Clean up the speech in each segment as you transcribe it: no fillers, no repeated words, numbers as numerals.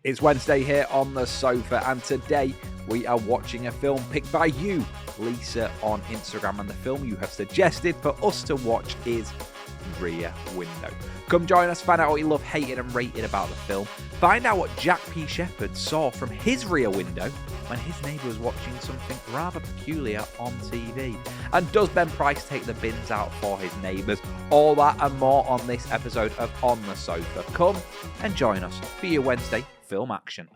It's Wednesday here on the sofa, and today we are watching a film picked by you, Lisa, on Instagram, and the film you have suggested for us to watch is Rear Window. Come join us, find out what you love, hated and rated about the film, find out what Jack P. Shepherd saw from his rear window when his neighbour was watching something rather peculiar on TV. And does Ben Price take the bins out for his neighbours? All that and more on this episode of On the Sofa. Come and join us for your Wednesday film action.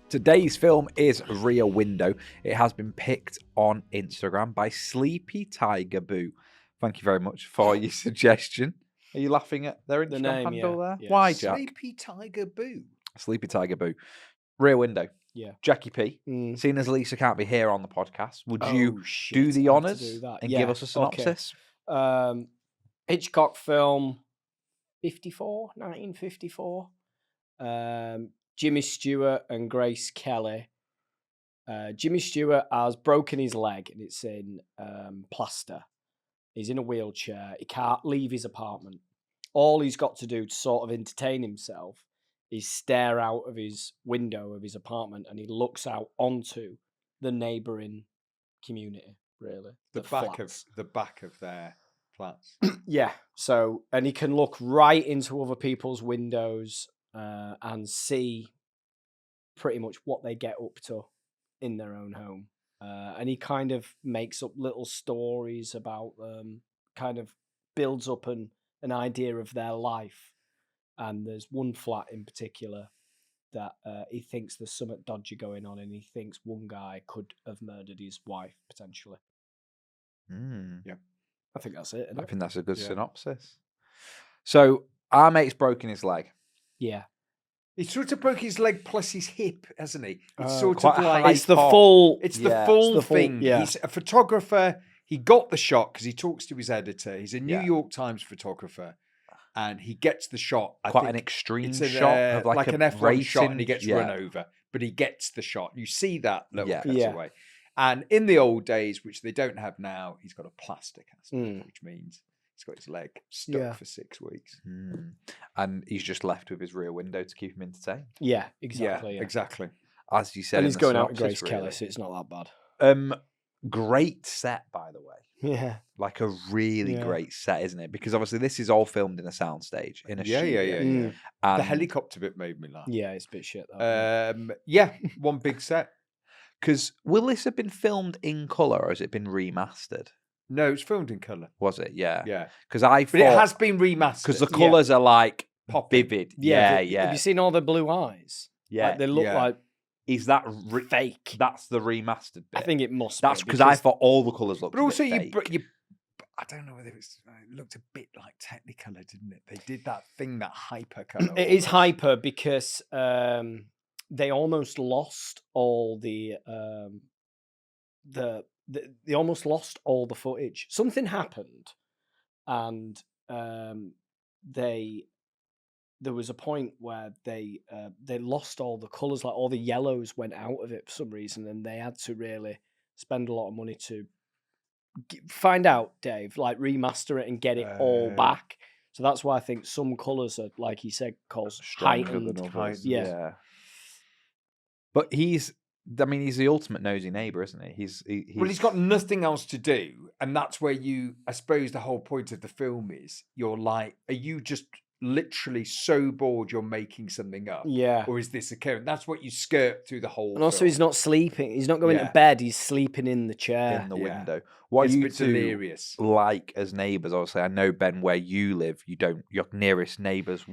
Today's film is Rear Window. It has been picked on Instagram by Sleepy Tiger Boo. Thank you very much for your suggestion. Are you laughing at their Instagram handle there? Yeah. Why, Jack? Sleepy Tiger Boo. Sleepy Tiger Boo. Rear Window. Yeah. Jackie P, seeing as Lisa can't be here on the podcast, would you shit, do the I have to honours do that. and Yeah, give us a synopsis? Okay. Hitchcock film 1954. Jimmy Stewart and Grace Kelly. Jimmy Stewart has broken his leg and it's in plaster. He's in a wheelchair. He can't leave his apartment. All he's got to do to sort of entertain himself is stare out of his window of his apartment, and he looks out onto the neighbouring community, really. The back of their flats. Yeah. So, and he can look right into other people's windows and see pretty much what they get up to in their own home. And he kind of makes up little stories about them, kind of builds up an idea of their life. And there's one flat in particular that he thinks there's something dodgy going on, and he thinks one guy could have murdered his wife, potentially. Yeah. I think that's it. I think that's a good synopsis. So, our mate's broken his leg. Yeah. He sort of broke his leg plus his hip, hasn't he? It's It's the full. It's the full thing. Yeah. He's a photographer. He got the shot because he talks to his editor. He's a New York Times photographer, and he gets the shot. Quite an extreme shot of like an F1 shot, and he gets run over, but he gets the shot. You see that little cutaway. And in the old days, which they don't have now, he's got a plastic aspect, which means he's got his leg stuck for 6 weeks. And he's just left with his rear window to keep him entertained. Yeah, exactly. Yeah, exactly. As you said, And he's going out with Grace really. Kelly, so it's not that bad. Great set, by the way. Yeah. Like a really great set, isn't it? Because obviously this is all filmed in a soundstage, in a studio. And the helicopter bit made me laugh. Yeah, it's a bit shit, One big set. Because will this have been filmed in colour or has it been remastered? No, it's filmed in colour. Was it? Yeah. Yeah. Because I thought... But it has been remastered. Because the colours are like vivid. Yeah. Have you seen all the blue eyes? Yeah. Like, they look like... Is that fake? That's the remastered bit. I think it must That's because I thought all the colours looked But also, fake. I don't know whether it looked a bit like Technicolor, didn't it? They did that thing, that hyper colour. It is hyper because they almost lost all the they almost lost all the footage. Something happened, and there was a point where they lost all the colours, like all the yellows went out of it for some reason, and they had to really spend a lot of money to find out, Dave, like remaster it and get it all back. So that's why I think some colours are, like he said, called heightened. Yeah. But he's the ultimate nosy neighbour, isn't he? He's got nothing else to do, and that's where I suppose the whole point of the film is, you're like, are you just literally so bored you're making something up? Yeah. Or is this occurring? That's what you skirt through the whole And also film. he's not sleeping. He's not going to bed. He's sleeping in the chair. In the window. What it's are you delirious. Like as neighbours? Obviously, I know, Ben, where you live, your nearest neighbour's,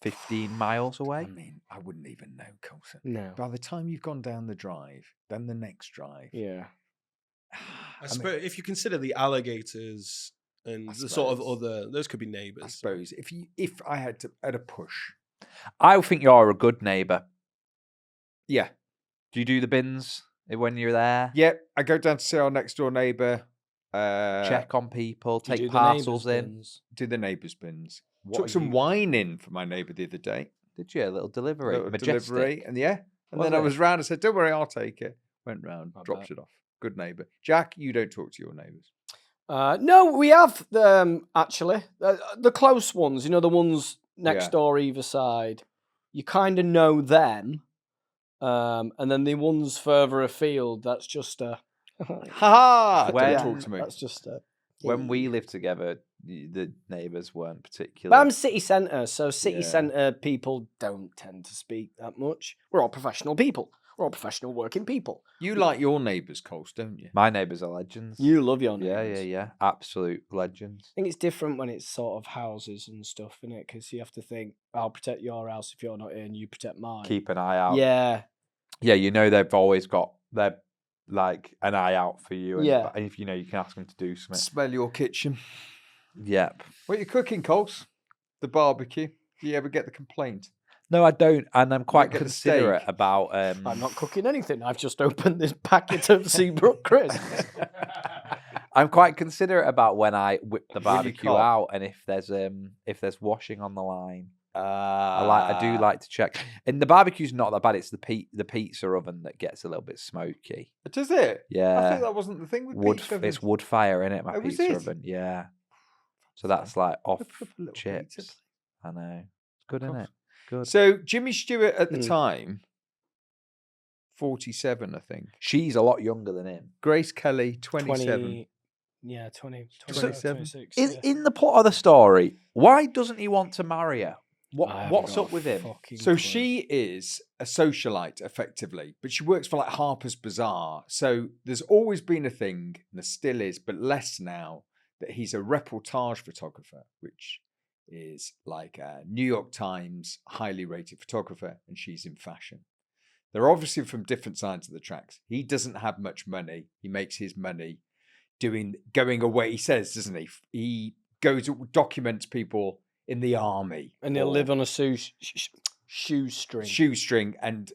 15 miles away? I mean, I wouldn't even know, Colson. No. By the time you've gone down the drive, then the next drive. Yeah. I suppose if you consider the alligators and the sort of other, those could be neighbours. I suppose if I had a push, I think you're a good neighbour. Yeah. Do you do the bins when you're there? Yeah, I go down to see our next door neighbour. Check on people, Do you take do the parcels neighbours' in. bins? Do the neighbours' bins. What Took are some you- wine in for my neighbour the other day. Did you? A little delivery. Little Majestic. delivery, and Was then I it? was round. I said, "Don't worry, I'll take it." Went round, I dropped bet. it off. Good neighbour. Jack, you don't talk to your neighbours. No, we have actually the close ones. You know, the ones next door either side. You kind of know them, and then the ones further afield. That's just a ha. Don't talk to me. That's just a. When we lived together, the neighbours weren't But particularly. I'm city centre, so city centre people don't tend to speak that much. We're all professional people. We're all professional working people. You like your neighbours, Coles, don't you? My neighbours are legends. You love your neighbours. Yeah. Absolute legends. I think it's different when it's sort of houses and stuff, isn't it? Because you have to think, I'll protect your house if you're not here, and you protect mine. Keep an eye out. Yeah. Yeah, you know they've always got their like an eye out for you. And, Yeah. and if you know, you can ask them to do something. Smell your kitchen. Yep. What are you cooking, Coles? The barbecue. Do you ever get the complaint? No, I don't, and I'm quite Get the considerate steak. about. I'm not cooking anything. I've just opened this packet of Seabrook crisps. I'm quite considerate about when I whip the barbecue can't. out, and if there's washing on the line. I do like to check. And the barbecue's not that bad. It's the pizza oven that gets a little bit smoky. Does it? Yeah. I think that wasn't the thing with pizza ovens. It's wood fire in it. My Oh, was pizza it? oven. Yeah. So that's like off Look up a little chips. pizza. I know. It's good, isn't it? Good. So Jimmy Stewart at the time, 47, I think. She's a lot younger than him. Grace Kelly, 27. 20, yeah, 20, 27. 26. In the plot of the story, why doesn't he want to marry her? What's up with him? So she is a socialite, effectively, but she works for like Harper's Bazaar. So there's always been a thing, and there still is, but less now, that he's a reportage photographer, which is like a New York Times highly rated photographer, and she's in fashion. They're obviously from different sides of the tracks. He doesn't have much money. He makes his money going away. He says, doesn't he? He documents people in the army, and they'll live on a shoestring. And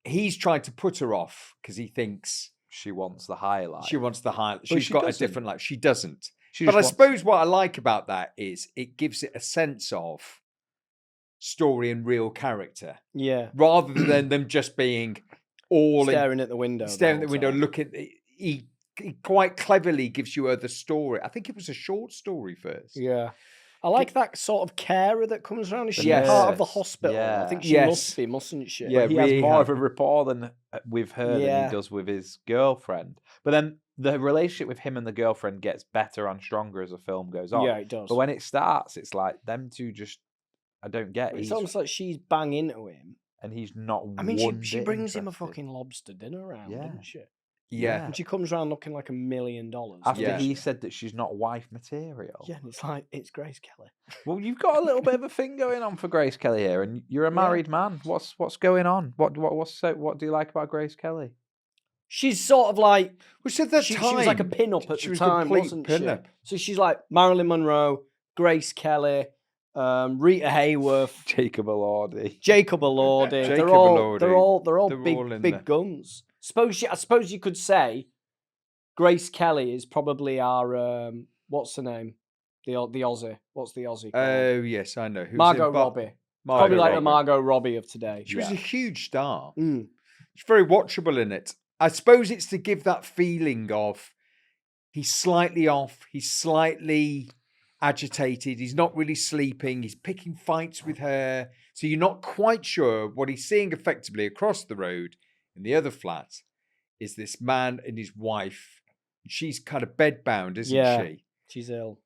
he's tried to put her off because he thinks she wants the highlight. She's got a different life. She doesn't. She But I just suppose what I like about that is it gives it a sense of story and real character. Yeah. Rather than them just being all staring at the window. Staring at the window, looking. He quite cleverly gives you the story. I think it was a short story first. Yeah. I like that sort of carer that comes around. Is she Yes. part of the hospital? Yeah. I think she Yes. must be, mustn't she? Yeah. he really has more have. of a rapport than with her than Yeah. he does with his girlfriend. But then the relationship with him and the girlfriend gets better and stronger as the film goes on. Yeah, it does. But when it starts, it's like them two just, I don't get. It's almost like she's banging into him. And he's not. I mean, one she bit brings him a interested. fucking lobster dinner around, Yeah. doesn't she? Yeah. And she comes around looking like $1 million. After Yeah. he said that she's not wife material. Yeah, and it's like, it's Grace Kelly. Well, you've got a little bit of a thing going on for Grace Kelly here, and you're a married man. What's going on? What do you like about Grace Kelly? She's sort of like, Which at that she time was like a pin-up at she the was time, complete wasn't pin-up. she? So she's like Marilyn Monroe, Grace Kelly, Rita Hayworth, Jacob Elordi. Jacob Elordi. Jacob They're Elordi. all They're all in big there. guns. I suppose you could say Grace Kelly is probably our what's her name? The Aussie. What's the Aussie called? Oh yes, I know. Who's Margot in Robbie. Margot Probably like the Robbie. Margot Robbie of today. She was a huge star. Mm. She's very watchable in it. I suppose it's to give that feeling of he's slightly off, he's slightly agitated, he's not really sleeping, he's picking fights with her. So you're not quite sure what he's seeing effectively across the road in the other flat is this man and his wife. She's kind of bedbound, isn't she? She's ill.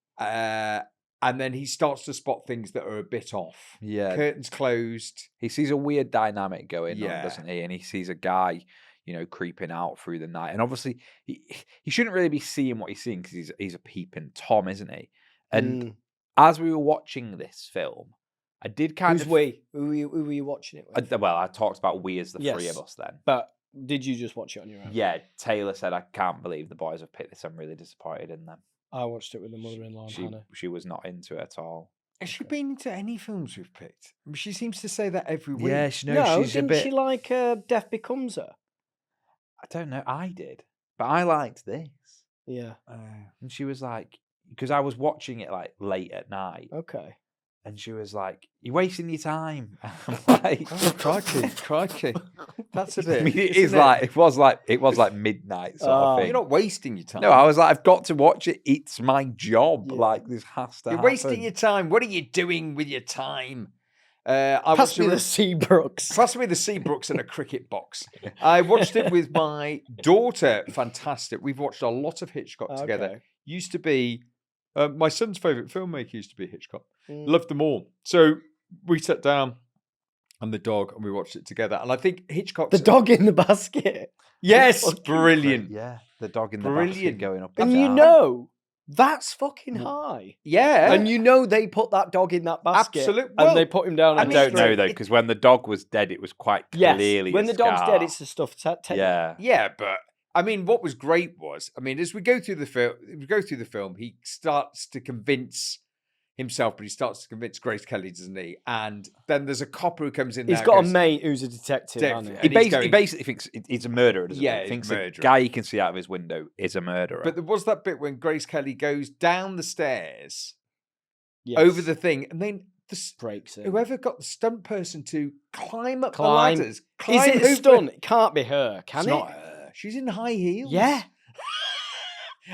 And then he starts to spot things that are a bit off. Yeah. Curtains closed. He sees a weird dynamic going Yeah. on, doesn't he? And he sees a guy, creeping out through the night. And obviously, he shouldn't really be seeing what he's seeing because he's a peeping Tom, isn't he? And as we were watching this film, I did kind Who's of... we? Who were you watching it with? I talked about we as the three Yes. of us then. But did you just watch it on your own? Yeah, Taylor said, I can't believe the boys have picked this. I'm really disappointed in them. I watched it with the mother-in-law, Hannah. She was not into it at all. Has she been into any films we've picked? I mean, she seems to say that every week. Yeah, She's a didn't bit... she like Death Becomes Her? I don't know. I did. But I liked this. Yeah. And she was like... Because I was watching it like late at night. Okay. And she was like, you're wasting your time. I'm like... Oh, crikey. That's a bit. I mean, it was like midnight sort of thing. You're not wasting your time. No, I was like, I've got to watch it. It's my job. Yeah. Like, this has to You're happen. wasting your time. What are you doing with your time? Pass me the Seabrooks. Pass me the Seabrooks and a cricket box. I watched it with my daughter. Fantastic. We've watched a lot of Hitchcock together. Okay. Used to be my son's favourite filmmaker used to be Hitchcock. Loved them all. So we sat down and the dog and we watched it together. And I think Hitchcock's... The dog in the basket. Yes, brilliant. Yeah, the dog in the basket going up. And you know, that's fucking high. Yeah. And you know they put that dog in that basket. Absolutely. And they put him down. I don't know, though, because when the dog was dead, it was quite clearly when the dog's dead, it's the stuff. Yeah. Yeah, but... I mean, what was great was, as we go through the film, he starts to convince himself, but he starts to convince Grace Kelly, doesn't he? And then there's a copper who comes in. He's got a mate who's a detective, hasn't he? He basically thinks he's a murderer, doesn't he? Yeah, He thinks murderer. the guy he can see out of his window is a murderer. But there was that bit when Grace Kelly goes down the stairs over the thing, and then breaks it. Whoever got the stunt person to climb up the ladders. Is it a stunt? It can't be her, can it? It's not her. She's in high heels. Yeah.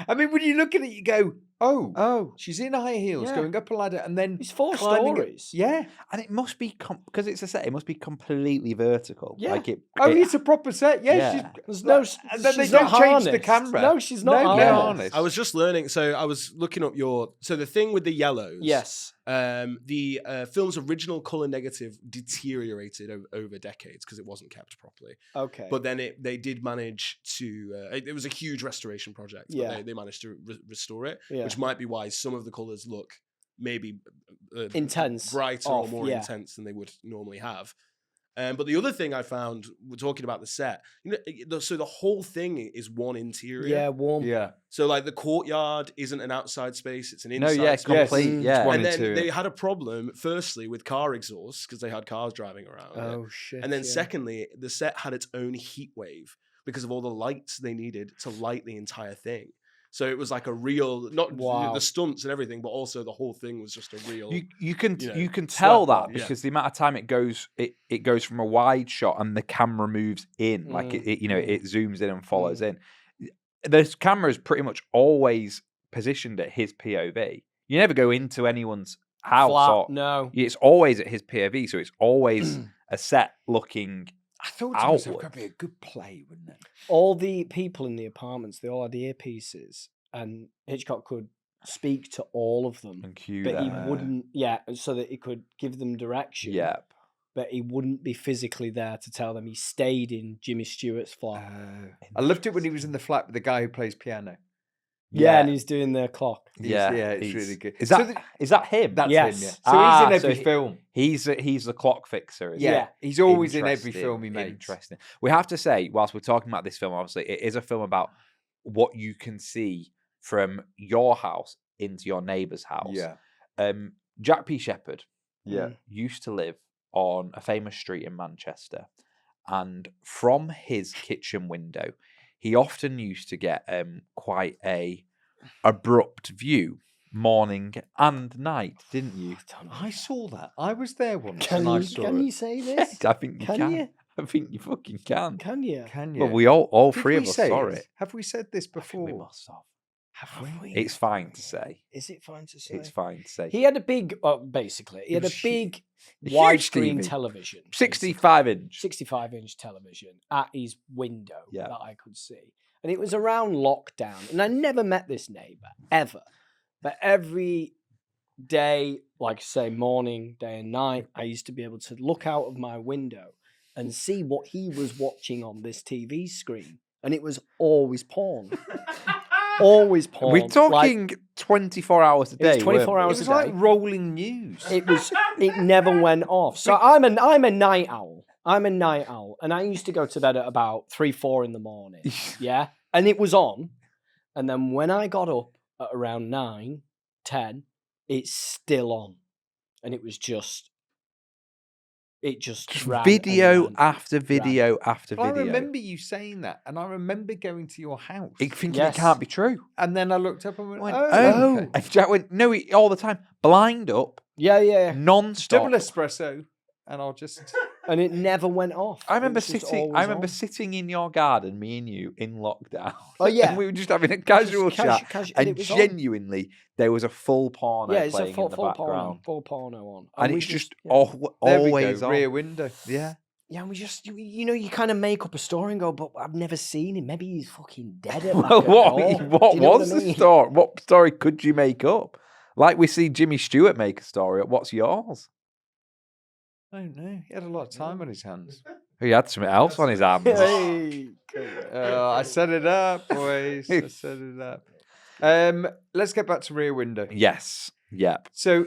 I mean, when you look at it, you go, oh, she's in high heels going up a ladder and then it's 4 climbing stories. Yeah. And it must be, because it's a set, it must be completely vertical. Yeah. Like it's a proper set. Yeah. There's no, and then they she's don't not change harnessed. the camera. No, she's not harnessed. I was just learning. So I was looking up so the thing with the yellows. Yes. The film's original color negative deteriorated over decades because it wasn't kept properly. Okay. But then they did manage to. It was a huge restoration project. But they managed to restore it, which might be why some of the colors look maybe intense, brighter or more intense than they would normally have. But the other thing I found, we're talking about the set, so the whole thing is one interior. Yeah, warm. Yeah. So like the courtyard isn't an outside space; it's an inside space. Complete. Yeah. And then they had a problem, firstly, with car exhaust because they had cars driving around. Oh shit! And then secondly, the set had its own heat wave because of all the lights they needed to light the entire thing. So it was like a real, not the stunts and everything, but also the whole thing was just a real. You can tell that because the amount of time it goes from a wide shot and the camera moves in, like it zooms in and follows in. The camera is pretty much always positioned at his POV. You never go into anyone's house. No, it's always at his POV, so it's always a set looking. I thought to myself, could be a good play, wouldn't it? All the people in the apartments, they all had earpieces, and Hitchcock could speak to all of them, and cue but them. he wouldn't. Yeah, so that he could give them direction. Yep. But he wouldn't be physically there to tell them. He stayed in Jimmy Stewart's flat. I loved it when he was in the flat with the guy who plays piano. Yeah, and he's doing the clock. It's really good. Is that him? That's him, yeah. So he's in every film. He's the clock fixer, isn't he? He's always in every film he makes. Interesting. We have to say, whilst we're talking about this film, obviously, it is a film about what you can see from your house into your neighbour's house. Yeah. Jack P. Shepherd used to live on a famous street in Manchester. And from his kitchen window, he often used to get quite a abrupt view, morning and night, didn't you? I saw that. I was there once. Can you say this? I think you can. I think you fucking can. Can you? Can you? Well, we all three of us saw it. Have we said this before? We must have. Have we? It's fine to say. Is it fine to say? It's fine to say. He had a big, basically, he had a big widescreen television. 65-inch. 65-inch television at his window that I could see. And it was around lockdown. And I never met this neighbour, ever. But every day, like say morning, day and night, I used to be able to look out of my window and see what he was watching on this TV screen. And it was always porn. Always porn. We're talking 24 hours a day. It's 24 hours a day. It was like rolling news. It never went off. So I'm a night owl. And I used to go to bed at about 3-4 in the morning. Yeah. And it was on. And then when I got up at around 9-10, it's still on. And it just video after video after video. I remember you saying that, and I remember going to your house. Thinking it can't be true. And then I looked up and went, oh. Okay. And Jack went, no, all the time. Blind up. Yeah. Non-stop. Double espresso, and I'll just... and it never went off. I remember It was just sitting. always I remember on. sitting in your garden, me and you, in lockdown. Oh, yeah. And we were just having a casual chat, and and it was on. genuinely, there was a full porno Yeah, it's a playing in the background, full porno on, and we it's just yeah. always on. Rear Window. Yeah. Yeah, and we just, you kind of make up a story and go, but I've never seen him. Maybe he's fucking dead at Well, what Do you know was what I the mean? story? What story could you make up? Like we see Jimmy Stewart make a story up. What's yours? I don't know. He had a lot of time on his hands. He had something else on his hands. Hey, I set it up, boys. I set it up. Let's get back to Rear Window. Yes. Yep. So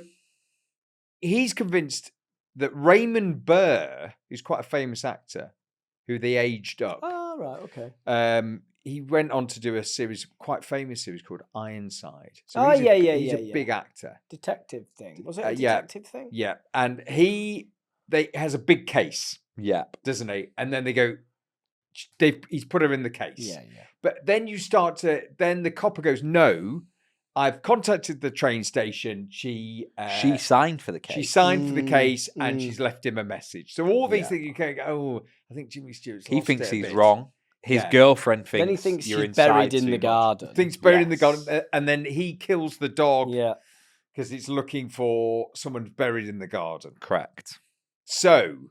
he's convinced that Raymond Burr, who's quite a famous actor, who they aged up. Oh, right, okay. He went on to do a series, quite famous series called Ironside. Oh, he's yeah, he's a big actor. Detective thing. Was it a yeah. detective thing? Yeah, and he has a big case, Yep. doesn't he? And then they go, he's put her in the case. Yeah. But then then the copper goes, no, I've contacted the train station. She signed for the case. She signed for the case, and she's left him a message. So all these things, you can't go, oh, I think Jimmy Stewart's He lost thinks it a he's bit. wrong. His girlfriend thinks Then he thinks you're she's buried in too the much. garden. Thinks buried in the garden, and then he kills the dog Yeah. because it's looking for someone buried in the garden. Correct. So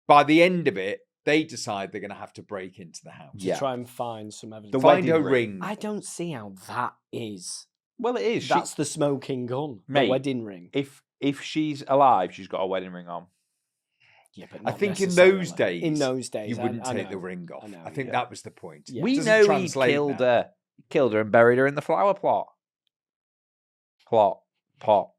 by the end of it, they decide they're going to have to break into the house. To try and find some evidence. The Find wedding her ring. I don't see how that is. Well, it is. That's the smoking gun. Mate, the wedding ring. If she's alive, she's got a wedding ring on. Yeah, but I not think in necessarily. those days, you I wouldn't take know. the ring off. I know, I think yeah. that was the point. Yeah. We Doesn't know he translate killed now. her. Killed her and buried her in the flower plot. Pot. Flower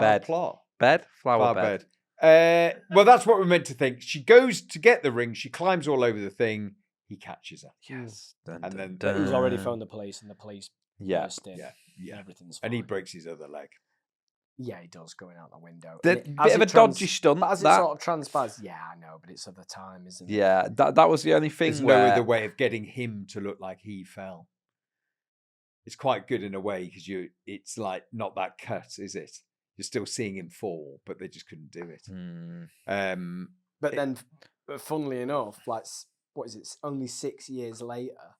Bed. plot. Bed? Flower Flower bed. bed. Well, that's what we're meant to think. She goes to get the ring. She climbs all over the thing. He catches her. Yes. And then But he's already phoned the police, and the police burst in. Yeah. Everything's And fine. he breaks his other leg. Yeah, he does, going out the window. The, And bit of a dodgy stunt. But as it that. sort of transpires, yeah, I know, but it's of the time, isn't it? Yeah, that was the only thing There's where... no other way of getting him to look like he fell. It's quite good in a way because it's like not that cut, is it? You're still seeing him fall, but they just couldn't do it. But then, funnily enough, like, what is it? Only 6 years later,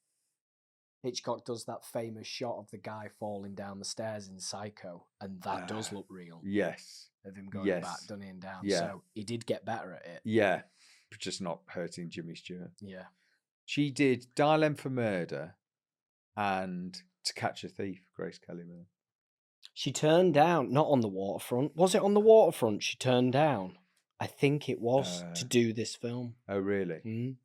Hitchcock does that famous shot of the guy falling down the stairs in Psycho, and that does look real. Yes. Of him going back, dunning him down. Yeah. So he did get better at it. Yeah. But just not hurting Jimmy Stewart. Yeah. She did Dial M for Murder and To Catch a Thief, Grace Kelly. She turned down, not on the waterfront. Was it on the waterfront she turned down? I think it was to do this film. Oh, really? Mm.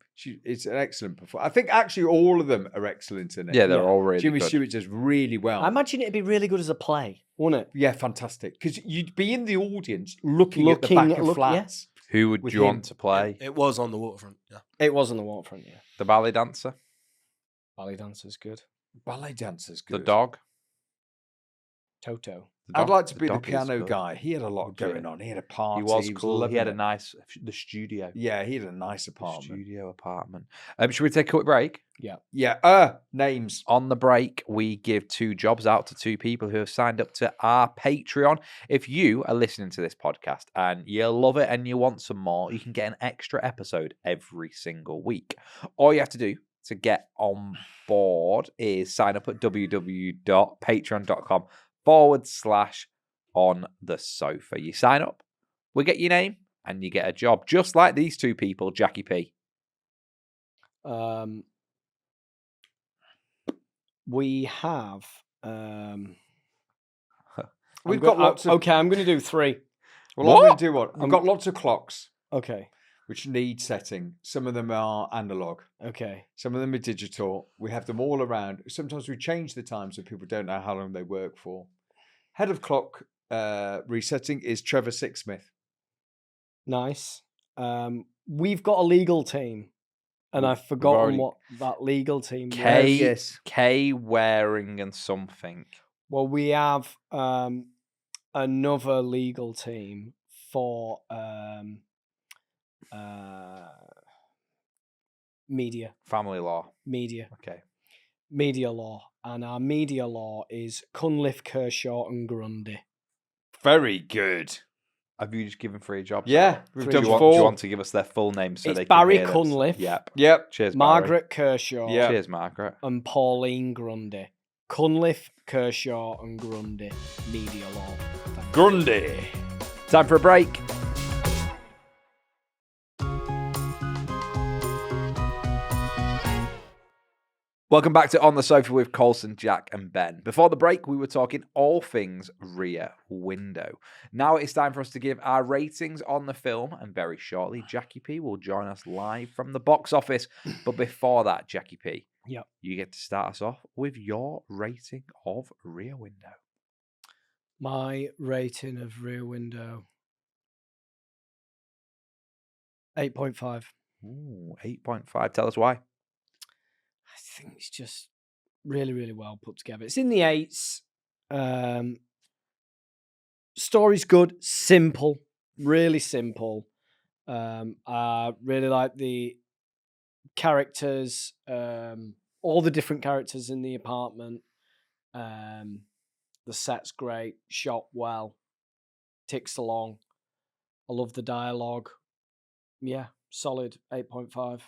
It's an excellent performance. I think actually all of them are excellent in it. Yeah, they're all really Jimmy good. Stewart does really well. I imagine it'd be really good as a play, wouldn't it? Yeah, fantastic. Because you'd be in the audience looking at the back of flats. Who would with you him. want to play? It was on the waterfront. Yeah. It was on the waterfront, yeah. The ballet dancer? Ballet dancer's good. Ballet dancer's good. The dog? Toto. I'd like to be the dog is piano good. guy. He had a lot going on. He had a party. He was cool. He loving had a it. nice... The studio. Yeah, he had a nice The apartment. studio apartment. Should we take a quick break? Yeah. Yeah. Names. On the break, we give 2 jobs out to 2 people who have signed up to our Patreon. If you are listening to this podcast and you love it and you want some more, you can get an extra episode every single week. All you have to do to get on board is sign up at www.patreon.com/on the sofa. You sign up, we get your name, and you get a job, just like these 2 people, Jackie P. We have. We've got lots of. Okay, I'm going to do 3. Well, I'm going to do one. We've got lots of clocks Okay. which need setting. Some of them are analog. Okay. Some of them are digital. We have them all around. Sometimes we change the time so people don't know how long they work for. Head of clock resetting is Trevor Sixsmith. Nice. We've got a legal team, and I've forgotten already- what that legal team K, was. K Waring and something. Well, we have another legal team for media. Family law. Media Okay. law. And our media law is Cunliffe, Kershaw and Grundy. Very good. Have you just given 3 jobs? Yeah, we've done Do you 4. want to give us their full names so It's they Barry can hear this? Cunliffe. Yep. Cheers, Margaret Kershaw. Yeah. Cheers, Margaret. And Pauline Grundy. Cunliffe, Kershaw, and Grundy. Media Law. Grundy. Time for a break. Welcome back to On the Sofa with Colson, Jack, and Ben. Before the break, we were talking all things Rear Window. Now it's time for us to give our ratings on the film, and very shortly, Jackie P will join us live from the box office. But before that, Jackie P, you get to start us off with your rating of Rear Window. My rating of Rear Window, 8.5. Ooh, 8.5. Tell us why. I think it's just really, really well put together. It's in the 8s. Story's good, simple, really simple. I really like the characters, all the different characters in the apartment. The set's great, shot well, ticks along. I love the dialogue. Yeah, solid 8.5.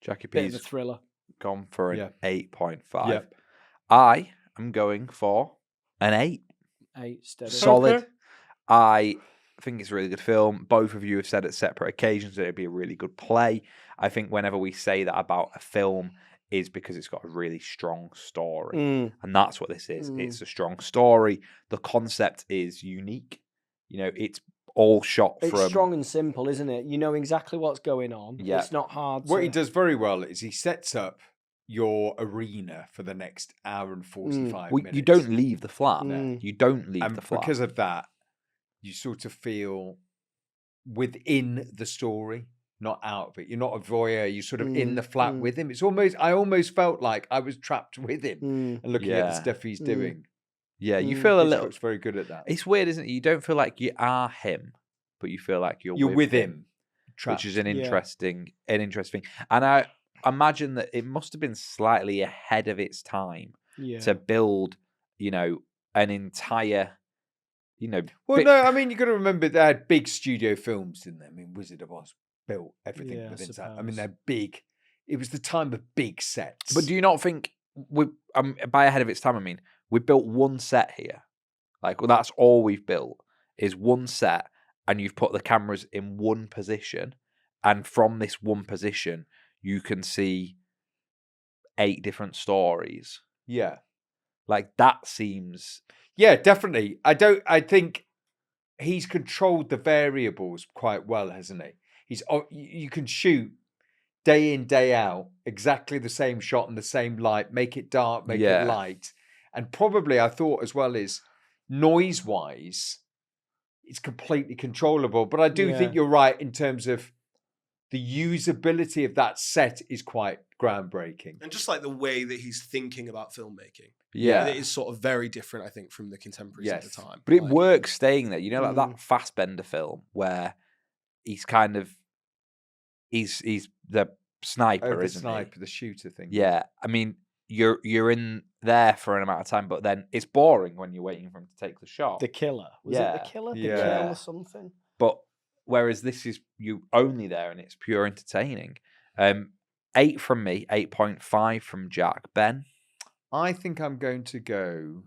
Jackie Bit of P's a thriller. gone for an 8.5. Yeah. I am going for an 8. 8 steady. Solid. Okay. I think it's a really good film. Both of you have said at separate occasions that it'd be a really good play. I think whenever we say that about a film is because it's got a really strong story. And that's what this is. It's a strong story. The concept is unique. You know, it's all shot from... It's strong and simple, isn't it? You know exactly what's going on. Yeah. It's not hard What to... he does very well is he sets up your arena for the next hour and 45 minutes. You don't leave the flat. Mm. You don't leave And the flat. because of that, you sort of feel within the story, not out of it. You're not a voyeur. You're sort of in the flat with him. It's almost... I almost felt like I was trapped with him and looking at the stuff he's doing. Yeah, you feel a little... Hitchcock's very good at that. It's weird, isn't it? You don't feel like you are him, but you feel like you're with him. Trapped. Which is an interesting thing. And I imagine that it must have been slightly ahead of its time to build, you know, an entire, you know... Well, no, I mean, you've got to remember they had big studio films in them. I mean, Wizard of Oz built everything within that. I mean, they're big. It was the time of big sets. But do you not think, by ahead of its time, I mean, we built one set here. Like, well, that's all we've built is one set, and you've put the cameras in one position, and from this one position, you can see 8 different stories. Yeah. Like, that seems... Yeah, definitely. I think he's controlled the variables quite well, hasn't he? You can shoot day in, day out, exactly the same shot and the same light, make it dark, make it light. And probably I thought as well is noise-wise, it's completely controllable. But I do think you're right in terms of the usability of that set is quite groundbreaking. And just like the way that he's thinking about filmmaking. Yeah. It is sort of very different, I think, from the contemporaries at the time. But it works staying there. You know, like that Fassbender film where he's kind of... He's the sniper, isn't he? The shooter thing. Yeah. I mean... You're in there for an amount of time, but then it's boring when you're waiting for him to take the shot. The Killer. Was it The Killer? The Kill or something? But whereas this is you only there and it's pure entertaining. 8 from me, 8.5 from Jack. Ben? I think I'm going to go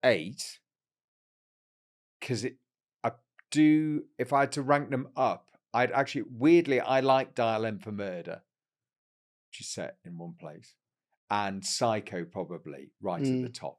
8 because if I had to rank them up, I'd actually, weirdly, I like Dial M for Murder, which is set in one place, and Psycho probably right at the top.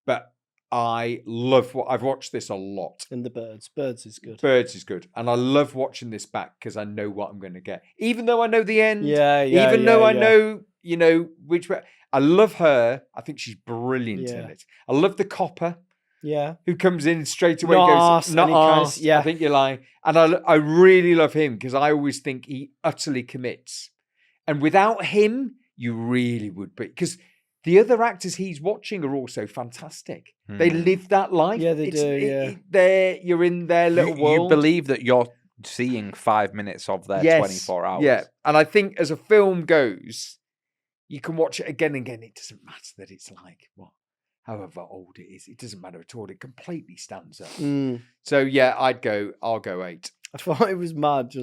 But I love I've watched this a lot. And The Birds. Birds is good. Birds is good. And I love watching this back because I know what I'm going to get. Even though I know the end. Even though I know, you know, which way. I love her. I think she's brilliant in it. I love the copper. Yeah. Who comes in straight away not goes, not asked. I think you're lying. And I really love him because I always think he utterly commits. And without him, you really would be. Because the other actors he's watching are also fantastic. They live that life. Yeah, they do. You're in their little world. You believe that you're seeing 5 minutes of their 24 hours. Yeah. And I think as a film goes, you can watch it again and again. It doesn't matter that it's like, however old it is. It doesn't matter at all. It completely stands up. So yeah, I'll go 8. I thought it was mad.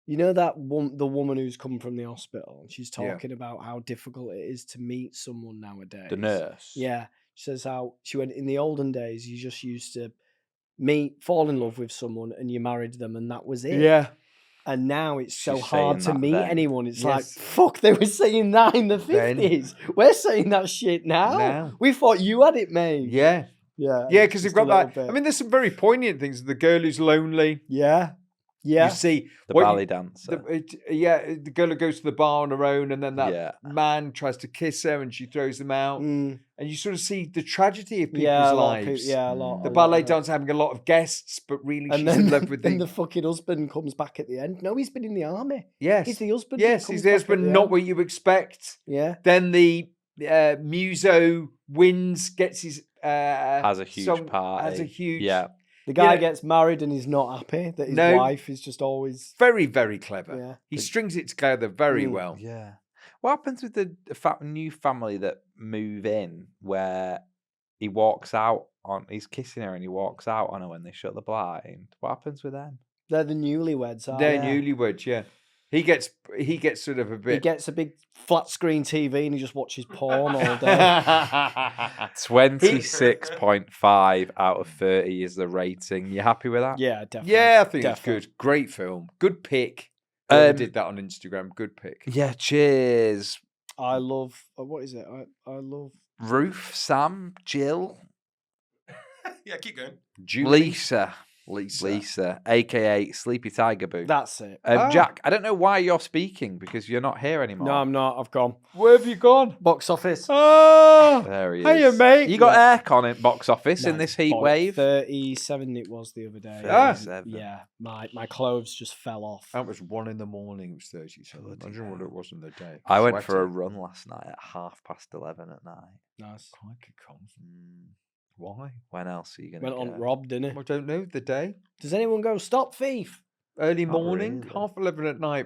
You know that the woman who's come from the hospital, and she's talking about how difficult it is to meet someone nowadays. The nurse. Yeah, she says how she went in the olden days. You just used to fall in love with someone, and you married them, and that was it. Yeah. And now it's so She's hard to saying that mean then. anyone. It's like, Yes. fuck, they were saying that in the Then. 50s. We're saying that shit now. We thought you had it made. Yeah. Yeah. Yeah, because they've just a got that. little bit. I mean, there's some very poignant things. The girl who's lonely. Yeah. Yeah. You see The what ballet dancer. the girl who goes to the bar on her own, and then that Yeah. man tries to kiss her, and she throws him out, and you sort of see the tragedy of people's Yeah, a lot of lives. a lot. The a ballet lot of it. dancer having a lot of guests, but really And she's then, in love with then the fucking husband comes back at the end. No, he's been in the army. yes, He's the husband. who yes, comes he's the back at husband. the Not end. what you expect. Yeah. Then the muso wins, gets his Has a huge song, party. has a huge Yeah. The guy Yeah. gets married and he's not happy that his No. wife is just always. very, very clever. Yeah. He strings it together very well. Yeah. What happens with the new family that move in where he walks out on, he's kissing her and he walks out on her when they shut the blind? What happens with them? They're the newlyweds. They're newlyweds, yeah. He gets sort of a He bit. gets a big flat screen TV and he just watches porn all day. 26.5 out of 30 is the rating. You happy with that? Yeah, definitely. Yeah, I think Definitely. it's good. Great film. Good pick. Whoever did that on Instagram. Good pick. Yeah, cheers. I love. What is it? I love. Ruth, Sam, Jill, Yeah, keep going. Lisa, aka Sleepy Tiger Boo. That's it. Jack, I don't know why you're speaking because you're not here anymore. No, I'm not. I've gone. Where have you gone? Box office. Oh, There he is. hiya, mate. You got aircon in box office in No, this heat boy, wave? 37 it was the other day. 37. Yeah, my clothes just fell off. That was 1 a.m. It was 37. Imagine what it was in the day. I went for a Sweaty. run last night at 11:30 at night. Nice. Crikey, Cons. Why? When else are you going Went to on Rob, didn't I it? don't know. The day. Does anyone go stop thief? Early Not morning. really. 11:30 at night.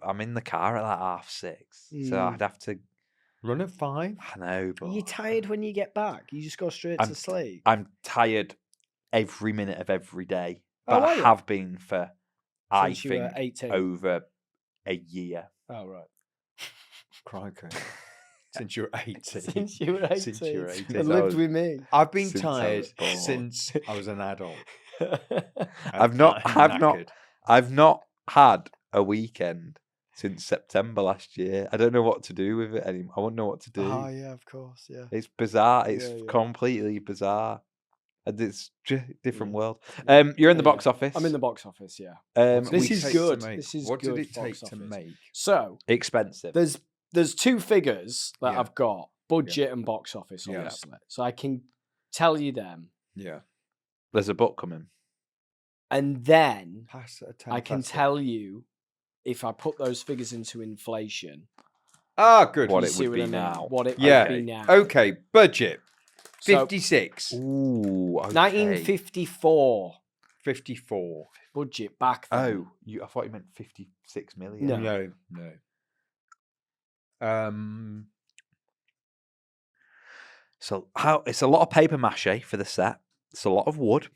I'm in the car at like 6:30. So Mm. I'd have to. Run at 5. I know, but Are you tired when you get back? You just go straight I'm to sleep. I'm tired every minute of every day. Oh, But are I you? have been for, I Since you were think, 18. over a year. Oh right. Crikey. Since you're 18. Since you were 18. Since you were 18. And lived with me. I've been Since I tired was born. since I was an adult. I've not knackered. I've not had a weekend since September last year. I don't know what to do with it anymore. I won't know what to do. Oh yeah, of course, yeah. It's bizarre. It's Yeah. completely bizarre. And it's different Yeah. world. You're in the box office. I'm in the box office, yeah. What did This it is take to good. make? This is What good did it take box to office. make? So expensive. there's two figures that Yeah. I've got: budget and box office, Yeah. obviously. So I can tell you them, Yeah. There's a book coming. and then Pass a I can past it. tell you if I put those figures into inflation. Ah, good. What You it see would be I mean? now. What it Yeah. would be now. Okay. Budget. So, 56. Ooh, okay. 1954 54. budget back then. Oh, I thought you meant 56 million. No. No. So it's a lot of paper mache for the set. It's a lot of wood.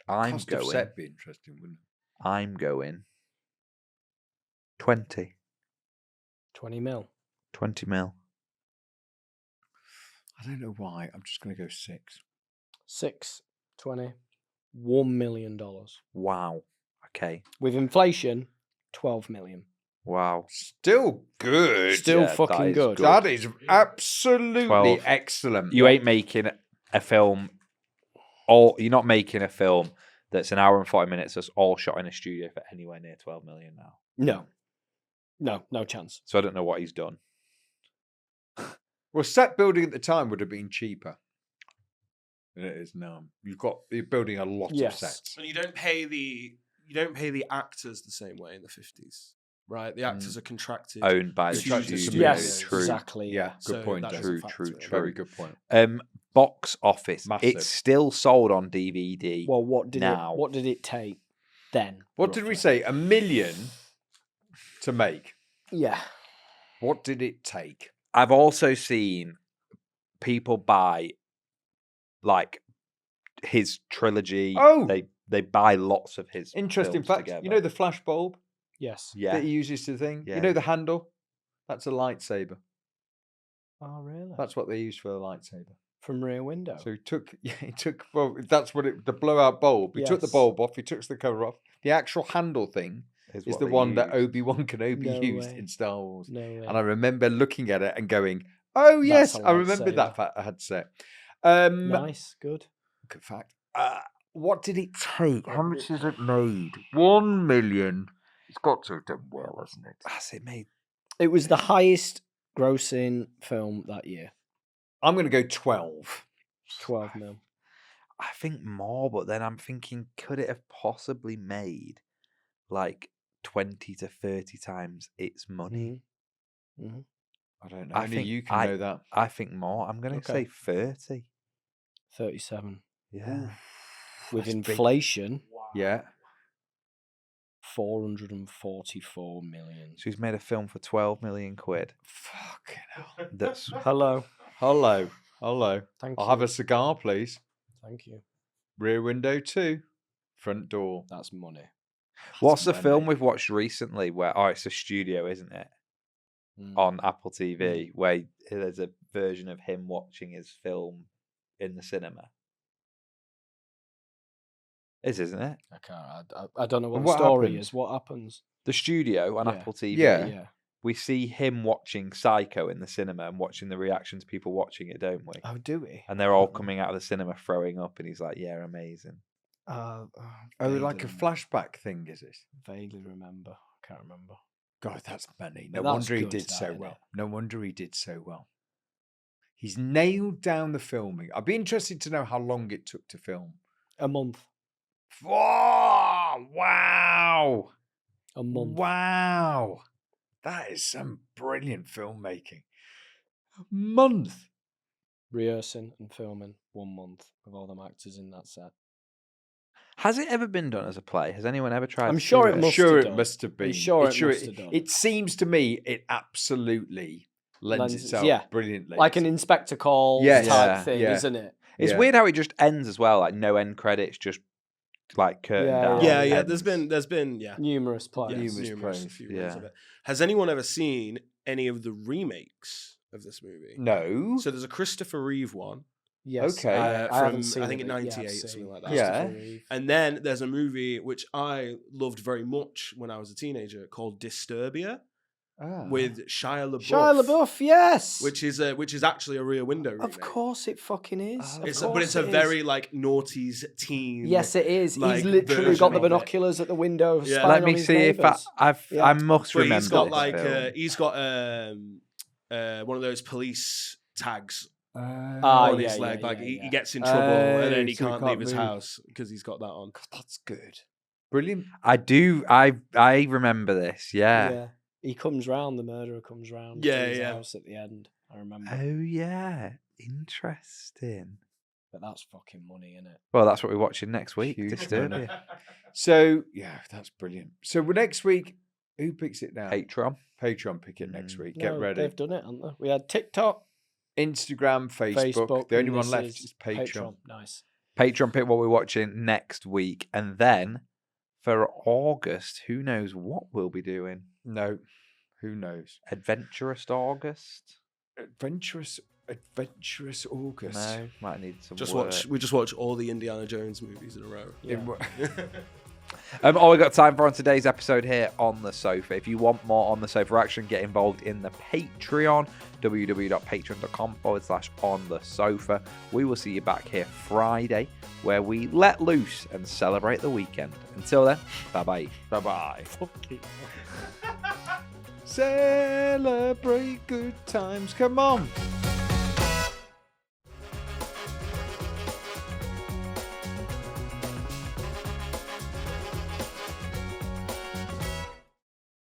I'm Cost of going. set be interesting, wouldn't it? I'm going 20. 20 mil. 20 mil. I don't know why. I'm just going to go 6. 6, 20, $1 million. Wow. Okay. With inflation, 12 million. Wow. Still good. Still Yeah, that fucking is good. good. That is absolutely 12. excellent. You ain't making a film, or you're not making a film that's an hour and 40 minutes that's all shot in a studio for anywhere near 12 million now. No chance. So I don't know what he's done. Well, set building at the time would have been cheaper than it is now. You're building a lot Yes. of sets. And you don't pay the actors the same way in the 50s, right? The actors are contracted. Owned by the Contracted studio. studios. Yes, True. exactly. Yeah, good So point. that is a True, factor true, in it. true. Very good point. Box office. Massive. It's still sold on DVD. Well, what did it take then? What did we roughly? say? $1 million to make. Yeah. What did it take? I've also seen people buy like his trilogy. Oh! They buy lots of his. Interesting films fact. together. You know the flash bulb Yes. Yeah. that he uses to thing? Yeah. You know the handle? That's a lightsaber. Oh, really? That's what they used for the lightsaber. From Rear Window. So well, that's what the blowout bulb. He took the Yes. bulb off, he took the cover off. The actual handle thing is what the they one that used. Obi-Wan Kenobi No used way. in Star Wars. No way. And I remember looking at it and going, oh, yes, a I remember lightsaber. that fact I had set. Nice, good. Good fact. What did it take? How much has it made? 1 million. It's got to have done well, hasn't it? Has it made? It was the highest grossing film that year. I'm going to go 12. 12 mil. I think more, but then I'm thinking, could it have possibly made like 20 to 30 times its money? Mm-hmm. I don't know. I Only think you can know that. I think more. I'm going to say 30. 37. Yeah. With That's big. inflation, Yeah. 444 million. So he's made a film for 12 million quid. Fucking hell. That's Hello. Hello. Thank I'll you. have a cigar, please. Thank you. Rear window 2. Front door. That's money. what's the money. film we've watched recently where it's a studio, isn't it? On Apple TV, where there's a version of him watching his film in the cinema. Isn't it? I can't. I don't know what And the what story happens? is. What happens? The studio on Yeah. Apple TV. Yeah. We see him watching Psycho in the cinema and watching the reactions of people watching it, don't we? Oh, do we? And they're all coming out of the cinema throwing up, and he's like, "Yeah, amazing." Oh, vaguely like a remember. flashback thing, is it? Vaguely remember. I can't remember. God, that's money. But No that's wonder he good, did that, so innit? well. No wonder he did so well. He's nailed down the filming. I'd be interested to know how long it took to film. A month. Oh, wow. A month. Wow. That is some brilliant filmmaking. A month. Rehearsing and filming 1 month with all them actors in that set. Has it ever been done as a play? Has anyone ever tried? I'm to sure do it must Sure, have it done. must have been. I'm sure it Sure must have done. It seems to me it absolutely lends Lenses, itself yeah. brilliantly. Like an Inspector Calls Yes. type Yeah, thing, yeah. isn't it? It's Yeah. weird how it just ends as well, like no end credits, just like curtain Yeah, down. yeah. Yeah, ends. there's been Numerous plays. Numerous plays, few yeah. ones of it. Has anyone ever seen any of the remakes of this movie? No. So there's a Christopher Reeve one, Yes. Okay. I from haven't seen I think it, in but '98 I've or seen something like that. Yeah. Christopher Reeve. And then there's a movie which I loved very much when I was a teenager called Disturbia with Shia LaBeouf. Shia LaBeouf, yes. which is actually a Rear Window remake. Of course it fucking is. Of But it's course a it is. very like noughties teen. Yes, it is. like, He's literally version got the of it. binoculars at the window. Yeah. spying Let on me his see if neighbours. Yeah. I must But remember. he's got this like film. he's got one of those police tags yeah, on his yeah, leg. yeah, like yeah. he gets in trouble and then he so he can't can't leave his move. house because he's got that on. That's good. Brilliant. I do. I remember this. Yeah. He comes round, the murderer comes round Yeah, to his yeah. house at the end. I remember. Oh yeah. Interesting. But that's fucking money, innit? Well, that's what we're watching next week. Huge Disturbia. So, yeah, that's brilliant. So next week, who picks it now? Patreon. Patreon pick it next week. Get No, ready. They've done it, haven't they? We had TikTok, Instagram, Facebook. The only and one this left is is Patreon. Nice. Patreon pick what we're watching next week, and then for August, who knows what we'll be doing? No, who knows? Adventurous August? Adventurous August. No, might need some. We just watch all the Indiana Jones movies in a row. Yeah. All we got time for on today's episode here on The Sofa. If you want more On The Sofa action, get involved in the Patreon, www.patreon.com/On The Sofa. We will see you back here Friday, where we let loose and celebrate the weekend. Until then, bye-bye. Bye-bye. Celebrate good times. Come on.